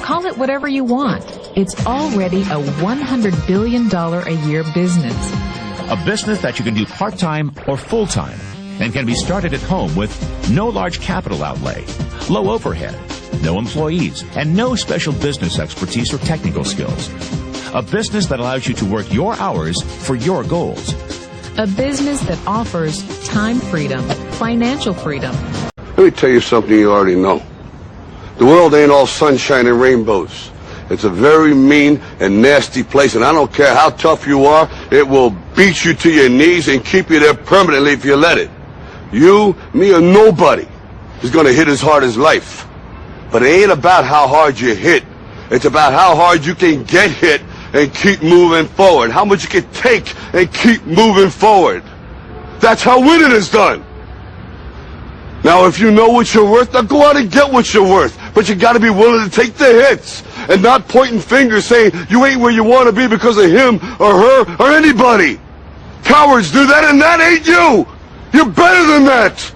Call it whatever you want. It's already a $100 billion a year business. A business that you can do part-time or full-time and can be started at home with no large capital outlay, low overhead, no employees, and no special business expertise or technical skills. A business that allows you to work your hours for your goals. A business that offers time freedom, financial freedom. Let me tell you something you already know. The world ain't all sunshine and rainbows. It's a very mean and nasty place, and I don't care how tough you are, it will beat you to your knees and keep you there permanently if you let it. You, me, or nobody is going to hit as hard as life. But it ain't about how hard you hit. It's about how hard you can get hit and keep moving forward. How much you can take and keep moving forward. That's how winning is done. Now, if you know what you're worth, now go out and get what you're worth. But you got to be willing to take the hits and not pointing fingers saying you ain't where you want to be because of him or her or anybody. Cowards do that, and that ain't you. You're better than that.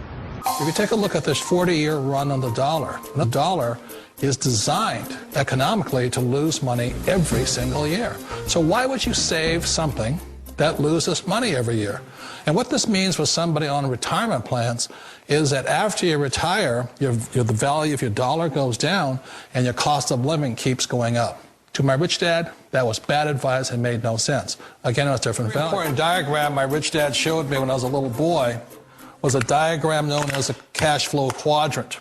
If you take a look at this 40-year run on the dollar is designed economically to lose money every single year. So why would you save something that loses money every year? And what this means for somebody on retirement plans is that after you retire, the value of your dollar goes down and your cost of living keeps going up. To my rich dad, that was bad advice and made no sense. Again, it was different value. An important diagram my rich dad showed me when I was a little boy was a diagram known as a cash flow quadrant.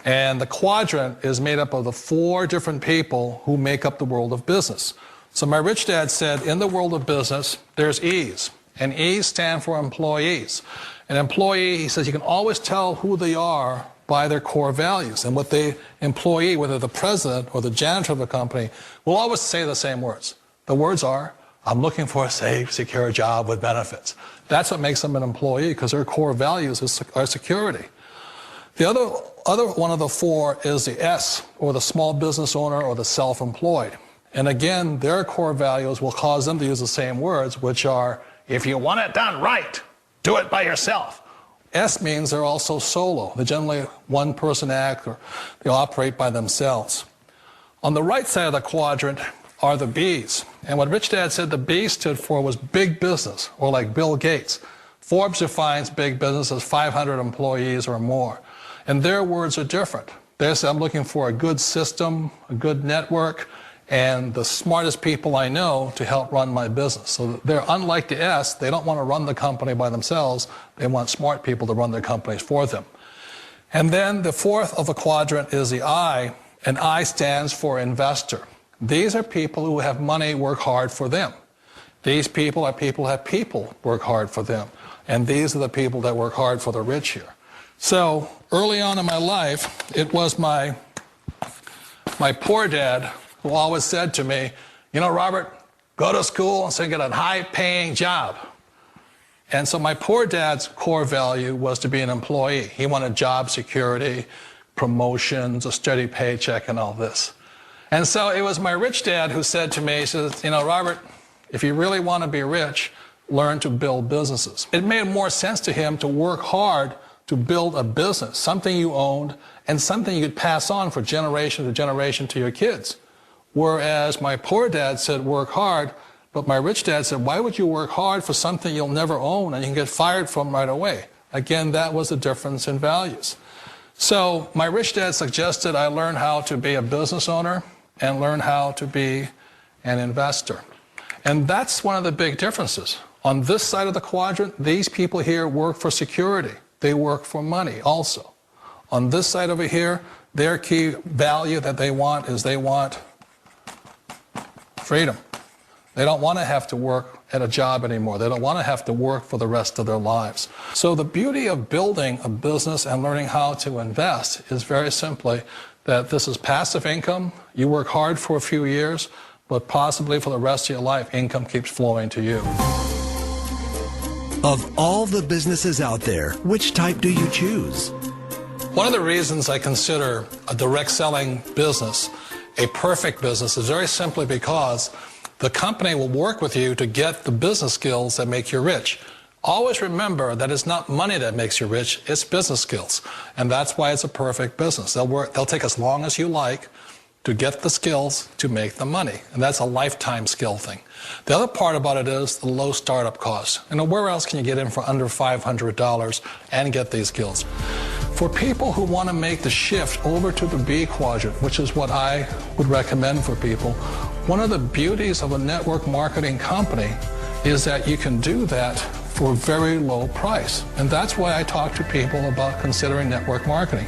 And the quadrant is made up of the 4 different people who make up the world of business. So my rich dad said, in the world of business, there's E's. And E's stand for employees. An employee, he says, you can always tell who they are by their core values. And what the employee, whether the president or the janitor of the company, will always say the same words. The words are, I'm looking for a safe, secure job with benefits. That's what makes them an employee, because their core values are security. The other one of the 4 is the S, or the small business owner or the self-employed. And again, their core values will cause them to use the same words, which are, if you want it done right, do it by yourself. S means they're also solo. They're generally one-person act, or they operate by themselves. On the right side of the quadrant are the B's. And what Rich Dad said the B stood for was big business, or like Bill Gates. Forbes defines big business as 500 employees or more. And their words are different. They say, I'm looking for a good system, a good network, and the smartest people I know to help run my business. So they're unlike the S. They don't want to run the company by themselves. They want smart people to run their companies for them. And then the 4th of the quadrant is the I, and I stands for investor. These are people who have money work hard for them. These people are people who have people work hard for them. And these are the people that work hard for the rich here. So early on in my life, it was my poor dad who always said to me, you know, Robert, go to school and so get a high-paying job. And so my poor dad's core value was to be an employee. He wanted job security, promotions, a steady paycheck, and all this. And so it was my rich dad who said to me, he says, you know, Robert, if you really want to be rich, learn to build businesses. It made more sense to him to work hard to build a business, something you owned and something you could pass on for generation to generation to your kids. Whereas my poor dad said work hard, but my rich dad said, why would you work hard for something you'll never own and you can get fired from right away? Again, that was the difference in values. So my rich dad suggested I learn how to be a business owner and learn how to be an investor. And that's one of the big differences. On this side of the quadrant, these people here work for security. They work for money also. On this side over here, their key value that they want is they want freedom. They don't want to have to work at a job anymore. They don't want to have to work for the rest of their lives. So the beauty of building a business and learning how to invest is very simply that this is passive income. You work hard for a few years, but possibly for the rest of your life, income keeps flowing to you. Of all the businesses out there, which type do you choose? One of the reasons I consider a direct selling business a perfect business is very simply because the company will work with you to get the business skills that make you rich. Always remember that it's not money that makes you rich, it's business skills. And that's why it's a perfect business. They'll take as long as you like. to get the skills to make the money. And that's a lifetime skill thing. The other part about it is the low startup cost. Where else can you get in for under $500 and get these skills? For people who want to make the shift over to the B quadrant, which is what I would recommend for people, one of the beauties of a network marketing company is that you can do that for a very low price. And that's why I talk to people about considering network marketing.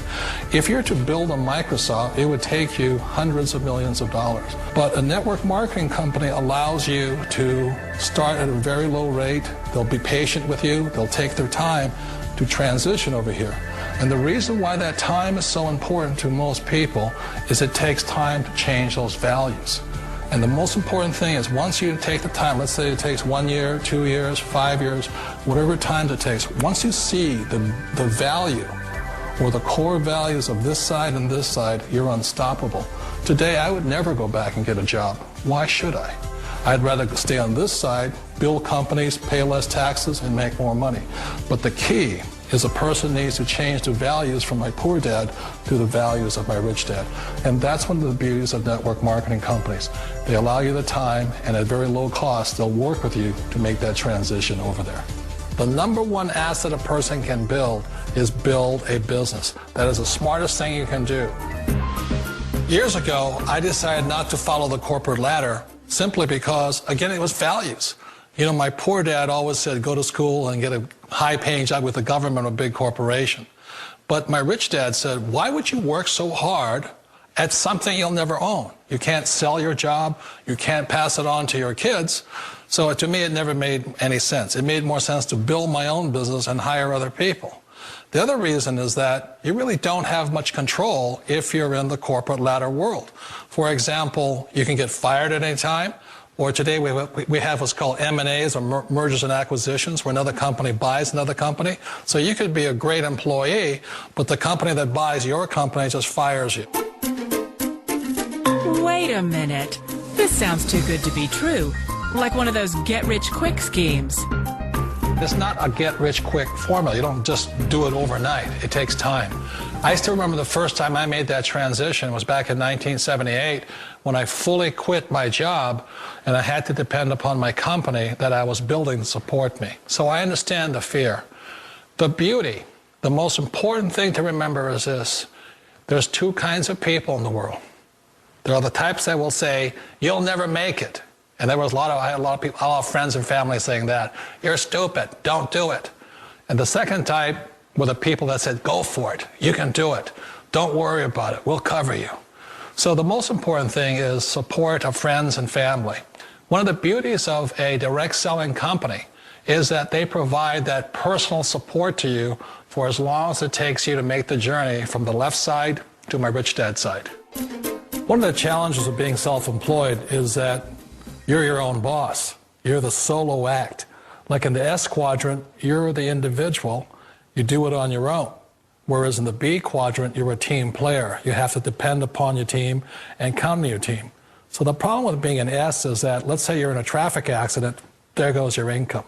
If you're to build a Microsoft, it would take you hundreds of millions of dollars. But a network marketing company allows you to start at a very low rate. They'll be patient with you. They'll take their time to transition over here. And the reason why that time is so important to most people is it takes time to change those values. And the most important thing is once you take the time, let's say it takes 1 year, 2 years, 5 years, whatever time it takes, once you see the value or the core values of this side and this side, you're unstoppable. Today, I would never go back and get a job. Why should I? I'd rather stay on this side, build companies, pay less taxes, and make more money. But the key is a person needs to change the values from my poor dad to the values of my rich dad. And that's one of the beauties of network marketing companies. They allow you the time, and at very low cost, they'll work with you to make that transition over there. The number one asset a person can build is build a business. That is the smartest thing you can do. Years ago, I decided not to follow the corporate ladder simply because, again, it was values. My poor dad always said, go to school and get a high-paying job with the government or a big corporation. But my rich dad said, why would you work so hard at something you'll never own? You can't sell your job. You can't pass it on to your kids. So to me, it never made any sense. It made more sense to build my own business and hire other people. The other reason is that you really don't have much control if you're in the corporate ladder world. For example, you can get fired at any time. Or today we have what's called M&As, or mergers and acquisitions, where another company buys another company. So you could be a great employee, but the company that buys your company just fires you. Wait a minute. This sounds too good to be true. Like one of those get-rich-quick schemes. It's not a get-rich-quick formula. You don't just do it overnight. It takes time. I still remember the first time I made that transition was back in 1978 when I fully quit my job and I had to depend upon my company that I was building to support me. So I understand the fear. The beauty, the most important thing to remember is this. There's two kinds of people in the world. There are the types that will say, you'll never make it. And I had a lot of people, a lot of friends and family saying that. You're stupid. Don't do it. And the second type were the people that said, go for it. You can do it. Don't worry about it. We'll cover you. So the most important thing is support of friends and family. One of the beauties of a direct selling company is that they provide that personal support to you for as long as it takes you to make the journey from the left side to my rich dad side. One of the challenges of being self-employed is that you're your own boss. You're the solo act. Like in the S quadrant, you're the individual. You do it on your own. Whereas in the B quadrant, you're a team player. You have to depend upon your team and count on your team. So the problem with being an S is that, let's say you're in a traffic accident, there goes your income.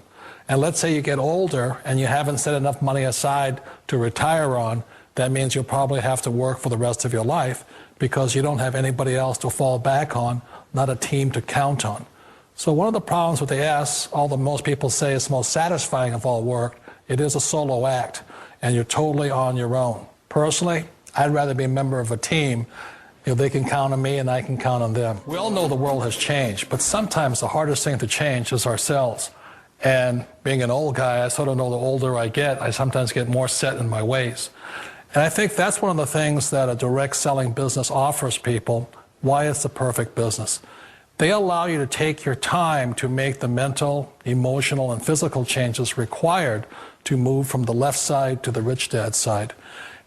And let's say you get older and you haven't set enough money aside to retire on, that means you'll probably have to work for the rest of your life because you don't have anybody else to fall back on, not a team to count on. So one of the problems with the S, although most people say it's the most satisfying of all work, it is a solo act, and you're totally on your own. Personally, I'd rather be a member of a team. They can count on me and I can count on them. We all know the world has changed, but sometimes the hardest thing to change is ourselves. And being an old guy, I sort of know the older I get, I sometimes get more set in my ways. And I think that's one of the things that a direct selling business offers people, why it's the perfect business. They allow you to take your time to make the mental, emotional, and physical changes required to move from the left side to the rich dad side.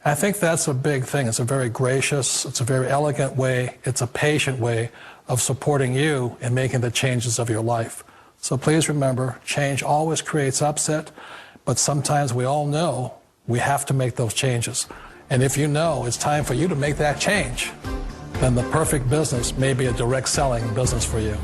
I think that's a big thing. It's a very gracious, it's a very elegant way, it's a patient way of supporting you in making the changes of your life. So please remember, change always creates upset, but sometimes we all know we have to make those changes. And if you know it's time for you to make that change, then the perfect business may be a direct selling business for you.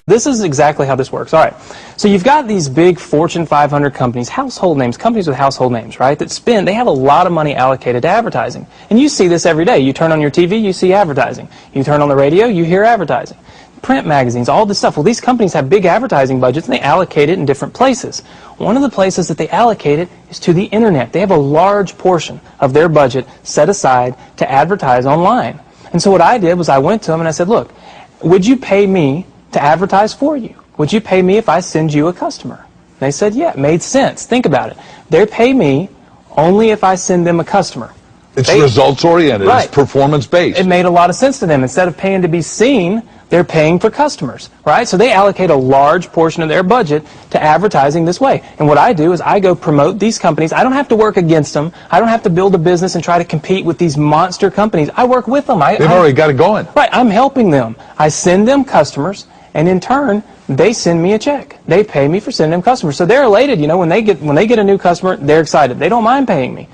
This is exactly how this works. All right. So you've got these big Fortune 500 companies, household names, companies with household names, right, that they have a lot of money allocated to advertising. And you see this every day. You turn on your TV, you see advertising. You turn on the radio, you hear advertising. Print magazines, all this stuff. Well, these companies have big advertising budgets, and they allocate it in different places. One of the places that they allocate it is to the internet. They have a large portion of their budget set aside to advertise online. And so what I did was I went to them and I said, look, would you pay me to advertise for you? Would you pay me if I send you a customer? They said, yeah, it made sense. Think about it. They pay me only if I send them a customer. It's results-oriented. Right. It's performance-based. It made a lot of sense to them. Instead of paying to be seen, they're paying for customers, right? So they allocate a large portion of their budget to advertising this way. And what I do is I go promote these companies. I don't have to work against them. I don't have to build a business and try to compete with these monster companies. I work with them. They've already got it going. Right. I'm helping them. I send them customers, and in turn, they send me a check. They pay me for sending them customers. So they're elated. You know, when they get a new customer, they're excited. They don't mind paying me.